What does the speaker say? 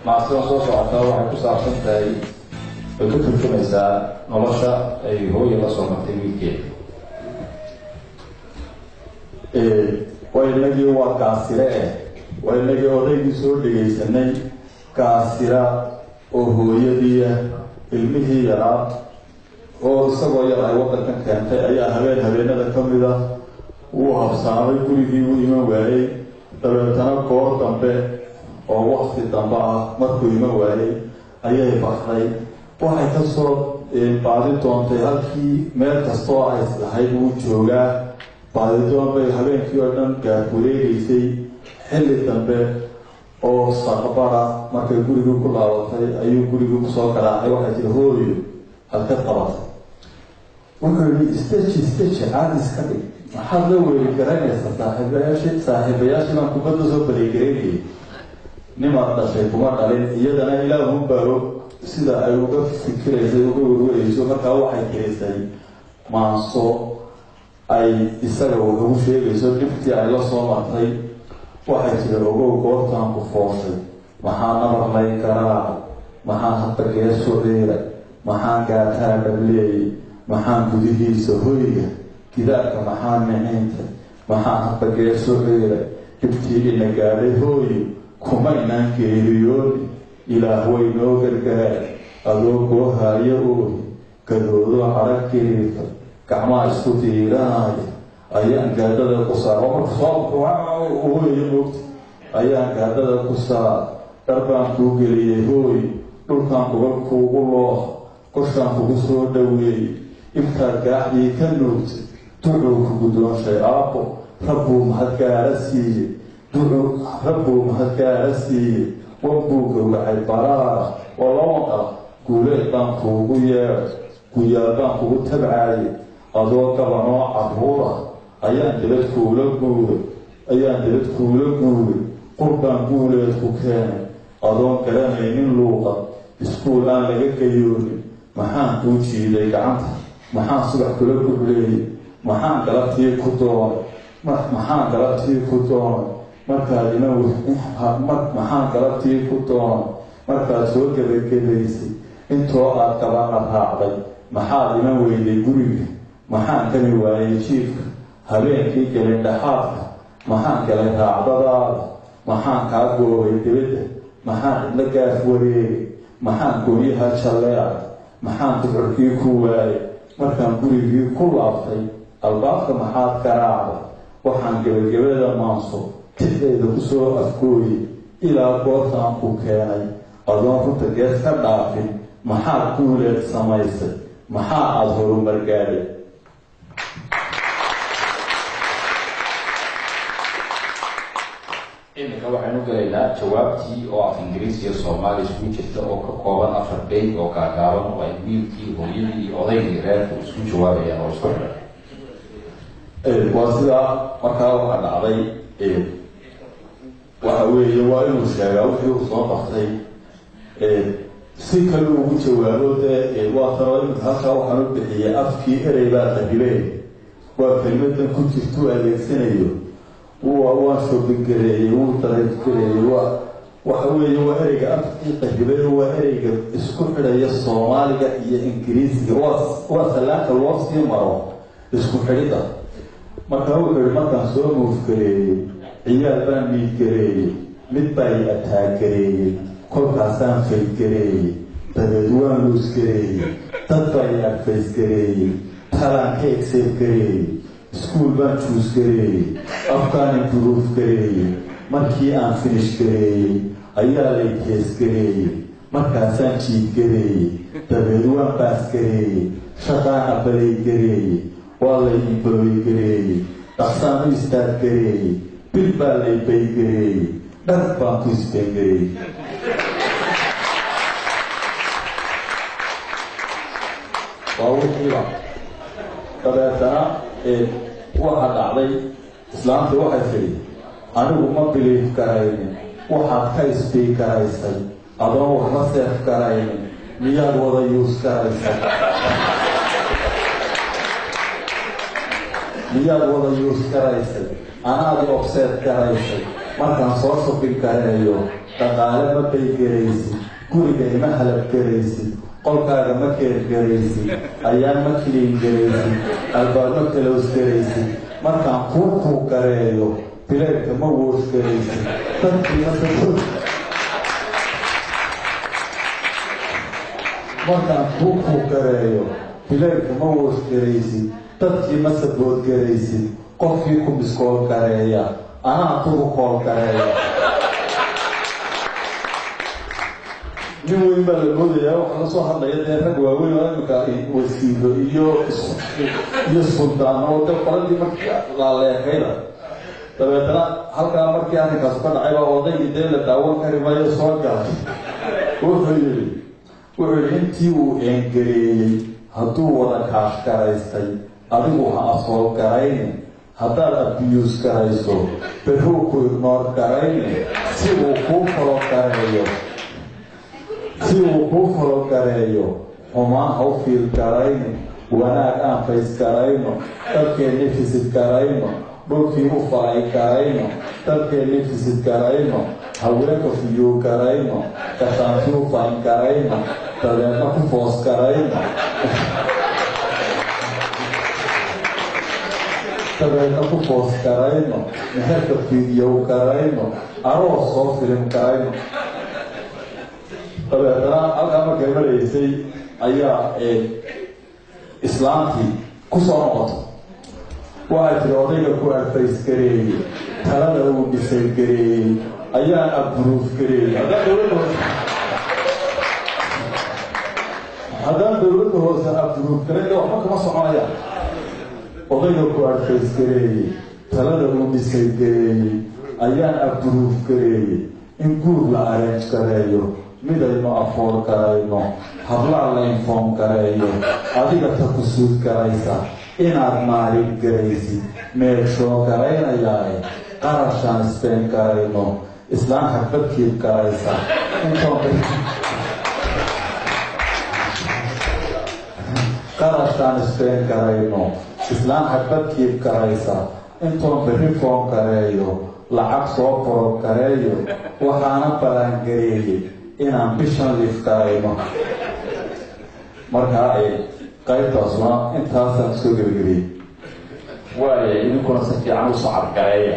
مع السلطة وعطاء وحكوس عشان تاي بكتب كمسا نلاشا أي هو يلاشا مكتبي وإنجي هو كاسرة وإنجي أودي سوري سنين كاسرة وهو يدي المهي يرى oo isagoo yar ay wadankan keentay ayaa habeenada ka mid ah uu habsaamay gurigii u iman waayey dabeetana goor dambe oo waqti dambe ah markuu iman waayey ayay baxday waxay ka soo baadi doontay halkii meel kastoo ay lahayd uu joogaa baadidoon bay habeenkii oo dhan wareegaysay xilli dambe oo saqbara markay gurigii ku laabatay ayuu gurigii kusoo garaacay waxay tiri hooyo halka qabatay wuxuu isteji caadis ka dhig maxaad la weeri garanaysa saaxiibayaashii baan kubadda soo baleegareynayay nimaad dhashay kuma dhalin iyadana ilaahun baro sida ay uga fikiraysay uga warwarayso markaa waxay kiraysay maanso ay isaga ugu sheegayso dhibtii ay la soo martay waxay tiri ogow goortaan ku fooshay maxaa nabarlay garaaca maxaa hadda geesoo dheeray maxaan gaataa dhableeyay maxaan gudihiisa hoyga gidaarka maxaa miciintay maxaa hadda geesoo dheeray dhibtii ina gaadhay hooyo kumaynaan geeriyooni ilaah way noo gargaar adoo goohaayo oohi gadoodoo harag gariirta gacmaha isku diiranaya ayaan gaadhada ku saar marka hooyo moogta ayaan gaadhada ku saar dharbaan kuu geliyay hooyo dhulkaan kugu looh qoshaan kugu soo dhaweeyey intaad gaaxdii ka nuugtay ducuu ku guddoonshay aabbo rabbuu mahadgaara siiyey rabbuu mahadgaara siiyey wanbuu gowracay baraara oo loo qala guuleed baan kuugu yeedhay guyaal baan kugu tabcaayay adoo gabanoo carruura ayaan dibad kuula guuray qurbaan guuleed ku keenay adoon garanaynin luuqa iskuul aan laga gayoonin maxaan kuu jiiday gacanta maxaan subax kula gubleeyey maxaan galabtii ku doonay maxaan galabtii ku doonay maxaan galabtii ku doonay markaad soo gebagabaysay intoo aad gabana raacday maxaad iman weyday guriga maxaan kami waayay jiifka habeenkii gelin dhaxaadka maxaan galay raacdadaada maxaan kaa goobay dibadda maxaan cidla gaaf wareegay maxaan gooyaha jalleecay maxaan ducurkii ku waayay markaan gurigii ku laabtay albaabka maxaad garaacday waxaan gebagabada maanso tixdeeda ku soo afgooyey ilaa goortaan ku keenay adoon runta gees ka dhaafin maxaad guuleed samaysay maxaa aada horumar gaadhay iminka waxaynu galaynaa jawaabtii oo af ingiriisi iyo soomaali isku jirta oo ka kooban 4 bey oo gaagaaban oo ay wiilkii hooyadii iyo odaygii reerku isku jawaabayaan oo isku xidhan waa sidaa markaa waxaa dhacday waxa weeye waa inuu sheegaa wixii uu soo bartay si kale ugu jawaabo dee waa taro iminka halkaa waxaan u bixiyay afkii erey baa qabileen waa kelmadan ku jirtuu adeegsanayo waan shoobigareeyey wuu daraygareeyey waxa weeye waa ereyga afkii qahibay waa ereyga isku xidhaya soomaaliga iyo ingiriisiga waa salaanka loo sii maro isku xidhida markaa wuxuu yihi markaan soo muufgareeyey ciyaal baan miidgareeyey mid baa i ataagareeyey kolkaasaan faydgareeyey dabeed waan luusgareeyey dad baa i adfaysgareeyey talaan ka egseebgareeyey iskuul baan juusgareeyey afkaan imburuuf gareeyey markii aan finish gareeyey ayaa lay teesgareeyey markaasaan jiidgareeyey dabeed waan baasgareeyey shaqaan abalay gareeyey waa lay imbaloy gareeyey dhaqsaan u istaadgareeyey bil baa lay baygareeyey dhar baan ku isbeengareeyey waa wixiiba dabeetana waxaa dhacday islaamta waxay tidhi anigu ma biliif garaynin waxaad ka isbii garaysay adoon waxba seef garaynin miyaad wada yuus garaysay miyaad wada yuus garaysay anaadi obseed garaysay markaan soo shopping gareeyo dhaqaale ma baygaraysid guriga ima halab garaysid qolkaaga ma keergaraysid ayaan ma kiliin garaysid albaab ma kalows garaysid markaan kuu gareeyo bileedka ma woosh garaysid dadkii markaan kuu gareeyo bileedka ma woosh garaysid dadkii ma sabood garaysid qofkii ku biskool gareeya anaa kugu kool gareeya nin weyn baa la moodayaa waxaa la soo hadlaya dee rag waaweyn oo imika wasiiro iyo suldaan oo de qoladii markii laaleekayda dabeetana halkaa markii arrinkaas ka dhacay baa odaygii dee la daawan kari maayo soo galay wuxuu yidhi intii uu eengareeyey hadduu wada kaash garaystay adigu ha asool garayne haddaad abiyuus garayso berruu ku ignoor garayne si uu kuu falo gareeyo xumaan ha u fiil garayno wanaag aan fays garayno dalkeenni fisid garayno dhulkii u falay garayno dalkeenni fisid garayno haweenka fiyuu garayno gashaantuu fayn garayno dabeedna ku foos garayno meherka fiidiyow garayno aroos soo filim garayno dabeetana halkaa markay maraysay ayaa islaamkii ku soo noqoto waxay tiri odayga ku adfays gareeyey talada uu dhisay gareeyey ayaan abruuf gareeyey haddaan dowladda hoose abruuf gareeya waxba kama soconayaan odayga ku adfays gareeyey talada uu dhisay gareeyey ayaan abruuf gareeyey in guur la arrange gareeyo midaynu afoor garayno hablaa la inform gareeyo adiga ta ku suud garaysa inaad maalin garaysid meelshoo garaynayaae qarashaan isbeen garayno islaan xagbadkiib garaysa intoon berri foon gareeyo lacag soo boro gareeyo waxaana ballaangareeyey inaan bishan liif garayno markaa qaybtaasuna intaasaan soo gebagabiyey waaya idinkuna si fiican u soo cadgareeya